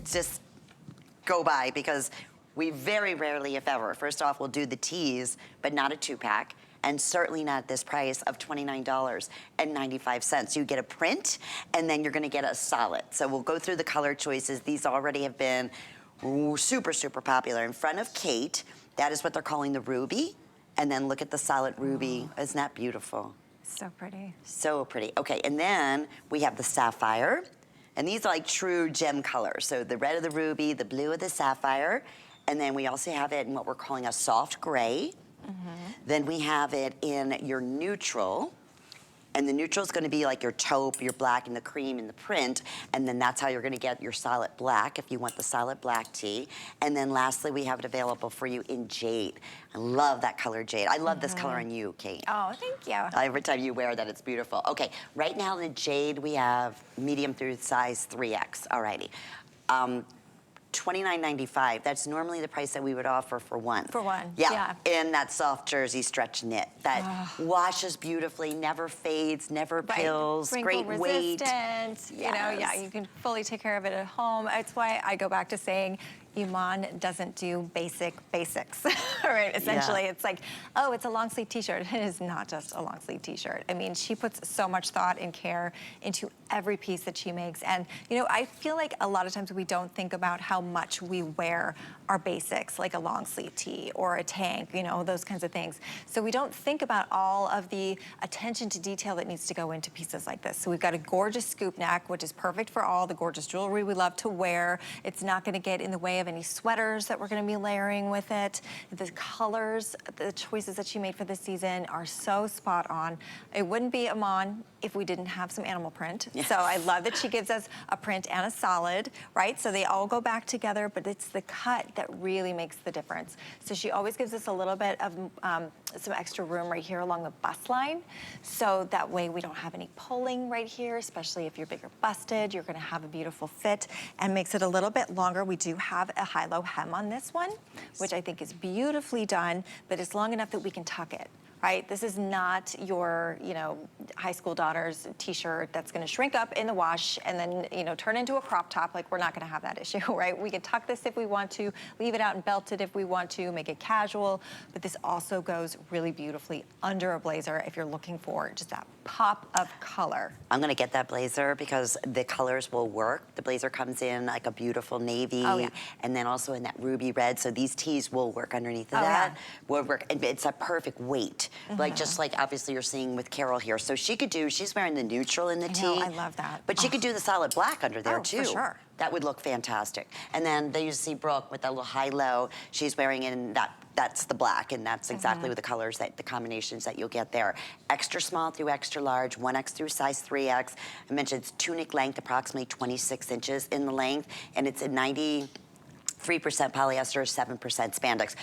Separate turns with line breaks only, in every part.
just go by because we very rarely, if ever, first off, we'll do the tees, but not a 2-pack. And certainly not at this price of $29.95. You get a print, and then you're gonna get a solid. So we'll go through the color choices. These already have been super, super popular. In front of Kate, that is what they're calling the ruby. And then look at the solid ruby. Isn't that beautiful?
So pretty.
So pretty. Okay, and then we have the sapphire. And these are like true gem colors. So the red of the ruby, the blue of the sapphire. And then we also have it in what we're calling a soft gray. Then we have it in your neutral, and the neutral is going to be like your taupe, your black, and the cream, and the print, and then that's how you're going to get your solid black if you want the solid black tee. And then lastly, we have it available for you in jade. I love that color jade. I love this color on you, Kate.
Oh, thank you.
Every time you wear that, it's beautiful. Okay, right now in the jade, we have medium through size 3X. Alrighty. $29.95. That's normally the price that we would offer for one.
For one,
yeah. In that soft jersey stretch knit that washes beautifully, never fades, never pills, great weight.
Yes. You know, yeah, you can fully take care of it at home. That's why I go back to saying IMAN doesn't do basics, right? Essentially, it's like, oh, it's a long sleeve t-shirt. It is not just a long sleeve t-shirt. I mean, she puts so much thought and care into every piece that she makes. And, you know, I feel like a lot of times we don't think about how much we wear our basics, like a long sleeve tee or a tank, you know, those kinds of things. So we don't think about all of the attention to detail that needs to go into pieces like this. So we've got a gorgeous scoop neck, which is perfect for all the gorgeous jewelry we love to wear. It's not gonna get in the way of any sweaters that we're gonna be layering with it. The colors, the choices that she made for this season are so spot on. It wouldn't be IMAN if we didn't have some animal print. Yes. So I love that she gives us a print and a solid, right? So they all go back together, but it's the cut that really makes the difference. So she always gives us a little bit of some extra room right here along the bust line. So that way we don't have any pulling right here, especially if you're bigger busted, you're gonna have a beautiful fit and makes it a little bit longer. We do have a high-low hem on this one, which I think is beautifully done, but it's long enough that we can tuck it. Right? This is not your, you know, high school daughter's t-shirt that's gonna shrink up in the wash and then, you know, turn into a crop top. Like, we're not gonna have that issue, right? We can tuck this if we want to, leave it out and belt it if we want to, make it casual, but this also goes really beautifully under a blazer if you're looking for just that pop of color.
I'm gonna get that blazer because the colors will work. The blazer comes in like a beautiful navy and then also in that ruby red, so these tees will work underneath of that. Will work. It's a perfect weight. Like just like obviously you're seeing with Carol here. So she could do, she's wearing the neutral in the tee.
I love that.
But she could do the solid black under there too.
For sure.
That would look fantastic. And then there you see Brooke with that little high-low. She's wearing in that's the black, and that's exactly what the colors, the combinations that you'll get there. Extra small through extra large, 1X through size 3X. I mentioned it's tunic length, approximately 26 inches in the length, and it's a 93% polyester, 7% spandex.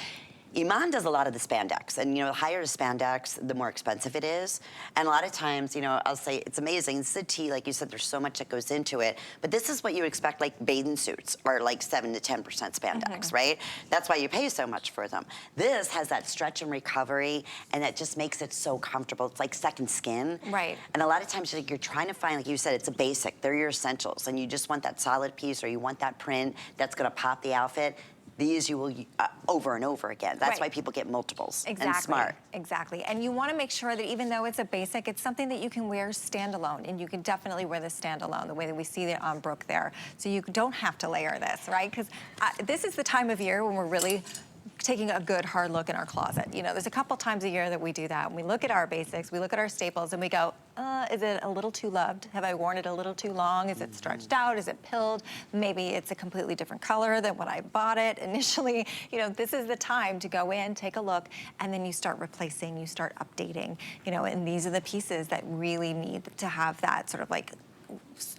IMAN does a lot of the spandex, and you know, the higher the spandex, the more expensive it is. And a lot of times, you know, I'll say it's amazing. It's a tee, like you said, there's so much that goes into it. But this is what you expect, like bathing suits are like 7 to 10% spandex, right? That's why you pay so much for them. This has that stretch and recovery, and that just makes it so comfortable. It's like second skin.
Right.
And a lot of times, like, you're trying to find, like you said, it's a basic. They're your essentials, and you just want that solid piece, or you want that print that's gonna pop the outfit. These you will over and over again. That's why people get multiples. And smart.
Exactly. And you want to make sure that even though it's a basic, it's something that you can wear standalone, and you can definitely wear this standalone the way that we see it on Brooke there. So you don't have to layer this, right? Because this is the time of year when we're really taking a good hard look in our closet. You know, there's a couple times a year that we do that. And we look at our basics, we look at our staples, and we go, is it a little too loved? Have I worn it a little too long? Is it stretched out? Is it pilled? Maybe it's a completely different color than when I bought it initially. You know, this is the time to go in, take a look, and then you start replacing, you start updating, you know, and these are the pieces that really need to have that sort of like,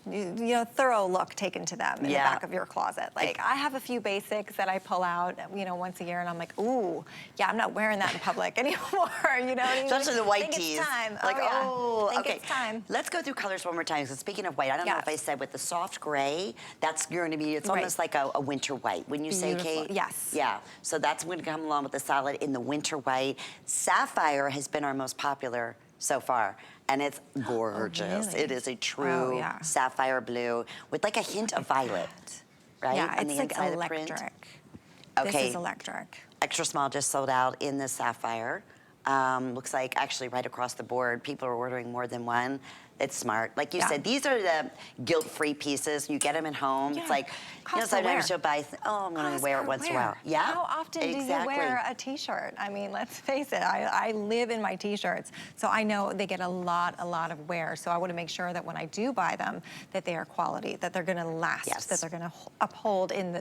you know, thorough look taken to them in the back of your closet. Like, I have a few basics that I pull out, you know, once a year, and I'm like, ooh, yeah, I'm not wearing that in public anymore, you know what I mean?
Especially the white tees.
It's time.
Like, okay.
It's time.
Let's go through colors one more time. So speaking of white, I don't know if I said with the soft gray, that's going to be, it's almost like a winter white. Wouldn't you say, Kate?
Yes.
Yeah. So that's going to come along with the solid in the winter white. Sapphire has been our most popular so far, and it's gorgeous.
Really?
It is a true sapphire blue with like a hint of violet. right?
Yeah,
on
it's
the
like
inside of the print.
electric.
Okay.
This is electric.
Extra small just sold out in the sapphire. Looks like actually right across the board, people are ordering more than one. It's smart. Like you said, these are the guilt-free pieces. You get them at home.
Yeah.
It's like, sometimes you'll buy, I'm going to wear it once in a while. Yeah,
How often do you wear a t-shirt? I mean, let's face it, I live in my t-shirts, so I know they get a lot of wear. So I want to make sure that when I do buy them, that they are quality, that they're going to last, that they're going to uphold in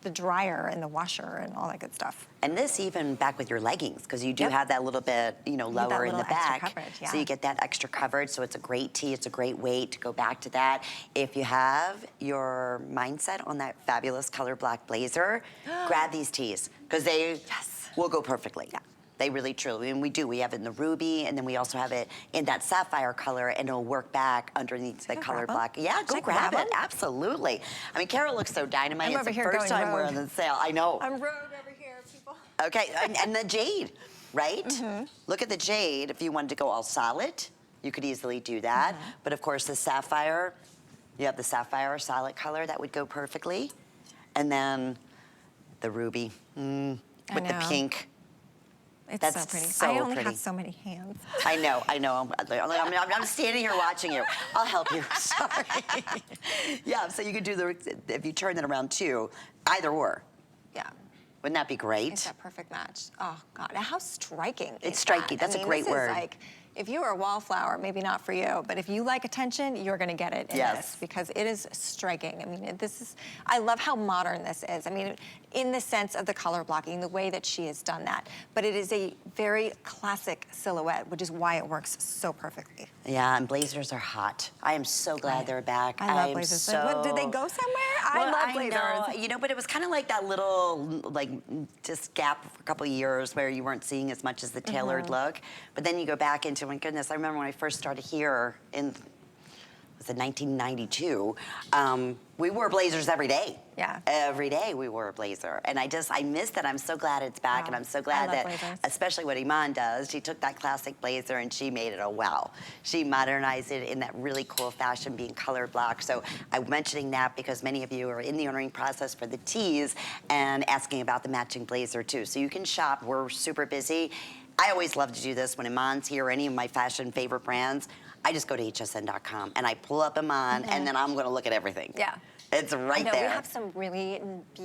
the dryer and the washer and all that good stuff.
And this even back with your leggings, because you do have that little bit, lower in the back.
Coverage,
so you get that extra coverage, so it's a great tee, it's a great weight to go back to that. If you have your mindset on that fabulous color black blazer, grab these tees, because they will go perfectly. Yeah. They really, truly, and we do. We have it in the ruby, and then we also have it in that sapphire color, and it'll work back underneath the color black. Yeah, go grab it. Absolutely. I mean, Carol looks so dynamite.
I'm over
it's the
here
first time we're
rogue.
on the sale. I know.
I'm rogue over here, people.
Okay, and the jade, right? Look at the jade. If you wanted to go all solid, you could easily do that. But of course, the sapphire, you have the sapphire solid color that would go perfectly. And then the ruby with the pink.
It's so pretty. I only have so many hands.
I know. I'm standing here watching you. I'll help you. Sorry. Yeah, so you could do if you turn it around too, either or.
Yeah.
Wouldn't that be great?
It's that perfect match. Oh, God. How striking
It's striking. That's a great word.
Is like, if you are a wallflower, maybe not for you, but if you like attention, you're going to get it in this, because it is striking. I mean, I love how modern this is. I mean, in the sense of the color blocking, the way that she has done that. But it is a very classic silhouette, which is why it works so perfectly.
Yeah, and blazers are hot. I am so glad they're back.
I love blazers. Did they go somewhere? I love blazers.
Know, but it was kind of like that little, just gap for a couple of years where you weren't seeing as much as the tailored look. But then you go back into, my goodness, I remember when I first started here in, was it 1992, we wore blazers every day.
Yeah.
Every day we wore a blazer. And I miss that. I'm so glad it's back, and I'm so glad that,
blazers.
especially what Iman does, she took that classic blazer and she made it a wow. She modernized it in that really cool fashion, being color block. So I'm mentioning that because many of you are in the ordering process for the tees and asking about the matching blazer too. So you can shop. We're super busy. I always love to do this when Iman's here, or any of my fashion favorite brands. I just go to hsn.com and I pull up Iman, and then I'm going to look at everything. Yeah. It's right there.
We have some really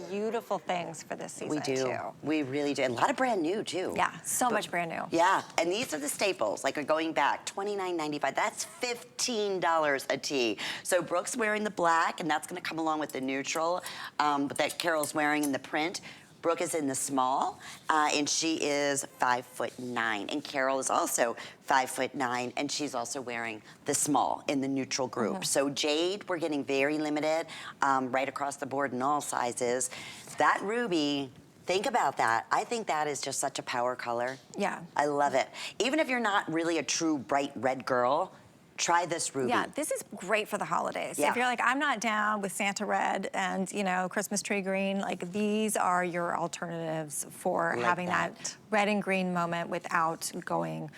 beautiful things for this season,
we do.
too.
We really do. And a lot of brand new, too.
Yeah, so much brand new.
Yeah, and these are the staples, like going back, $29.95. That's $15 a tee. So Brooke's wearing the black, and that's going to come along with the neutral, but that Carol's wearing in the print. Brooke is in the small, and she is 5'9", and Carol is also 5'9", and she's also wearing the small in the neutral group. So jade, we're getting very limited, right across the board in all sizes. That ruby, think about that. I think that is just such a power color.
Yeah.
I love it. Even if you're not really a true bright red girl, try this ruby.
Yeah, this is great for the holidays.
Yeah.
If you're like, I'm not down with Santa red and, Christmas tree green, like these are your alternatives for having that red and green moment without going,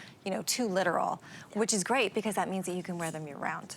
too literal, which is great because that means that you can wear them year round.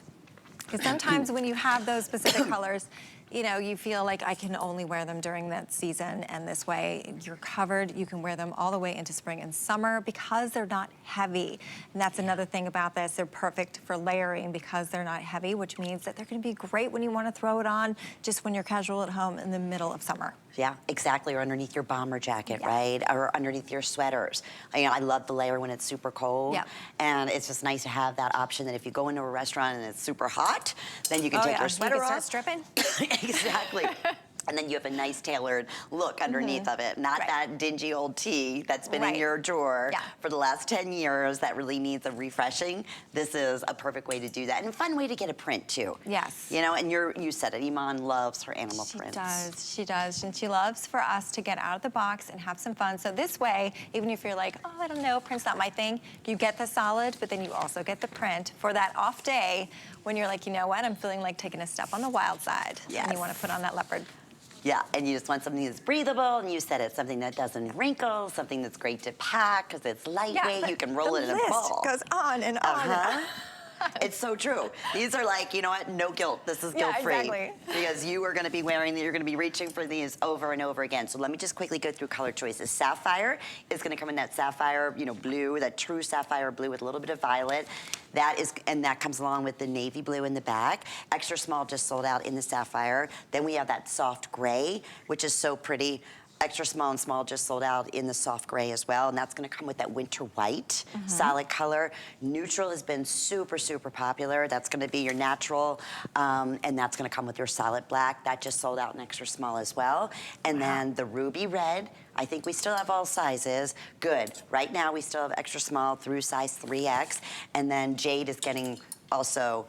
Because sometimes when you have those specific colors, you feel like I can only wear them during that season, and this way you're covered. You can wear them all the way into spring and summer because they're not heavy. And that's another thing about this. They're perfect for layering because they're not heavy, which means that they're going to be great when you want to throw it on just when you're casual at home in the middle of summer.
Yeah, exactly, or underneath your bomber jacket, right? Or underneath your sweaters. I love the layer when it's super cold. And it's just nice to have that option that if you go into a restaurant and it's super hot, then you can take your sweater off.
Start stripping.
Exactly. And then you have a nice tailored look underneath of it, not that dingy old tee that's been in your drawer for the last 10 years that really needs a refreshing. This is a perfect way to do that, and a fun way to get a print too.
Yes.
And you said it, Iman loves her animal prints.
She does, and she loves for us to get out of the box and have some fun. So this way, even if you're like, oh, I don't know, print's not my thing, you get the solid, but then you also get the print for that off day when you're like, you know what, I'm feeling like taking a step on the wild side. And you want to put on that leopard.
Yeah, and you just want something that's breathable, and you said it's something that doesn't wrinkle, something that's great to pack because it's lightweight. You can roll it in a ball.
The list goes on and on and on.
It's so true. These are like, you know what, no guilt. This is guilt-free.
Exactly.
Because you are gonna be wearing, you're gonna be reaching for these over and over again. So let me just quickly go through color choices. Sapphire is gonna come in that sapphire, you know, blue, that true sapphire blue with a little bit of violet. That is, and that comes along with the navy blue in the back. Extra small just sold out in the sapphire. Then we have that soft gray, which is so pretty. Extra small and small just sold out in the soft gray as well, and that's gonna come with that winter white, solid color. Neutral has been super, super popular. That's gonna be your natural, and that's gonna come with your solid black. That just sold out in extra small as well. And then the ruby red, I think we still have all sizes. Good. Right now we still have extra small through size 3X, and then jade is getting also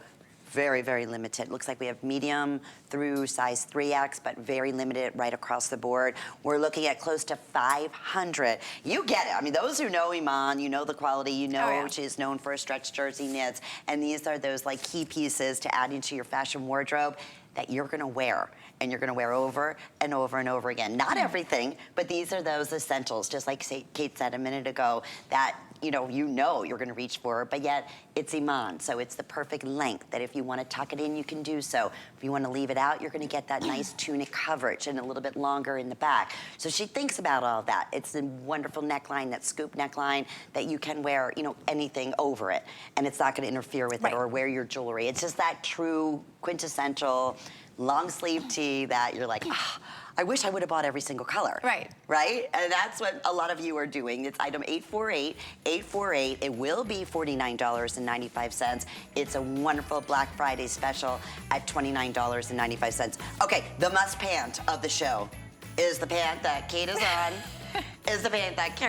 very, very limited. Looks like we have medium through size 3X, but very limited right across the board. We're looking at close to 500. You get it. I mean, those who know Iman, you know the quality, you know she's known for a stretch jersey knits, and these are those like key pieces to add into your fashion wardrobe that you're gonna wear, and you're gonna wear over and over and over again. Not everything, but these are those essentials, just like Kate said a minute ago, that you know you're gonna reach for, but yet it's Iman, so it's the perfect length that if you wanna tuck it in, you can do so. If you wanna leave it out, you're gonna get that nice tunic coverage and a little bit longer in the back. So she thinks about all that. It's a wonderful neckline, that scoop neckline that you can wear, you know, anything over it, and it's not gonna interfere with it or wear your jewelry. It's just that true quintessential long sleeve tee that you're like, ah, I wish I would have bought every single color.
Right.
Right? And that's what a lot of you are doing. It's item 848. It will be $49.95. It's a wonderful Black Friday special at $29.95. Okay, the must pant of the show is the pant that Kate is on, is the pant that Karen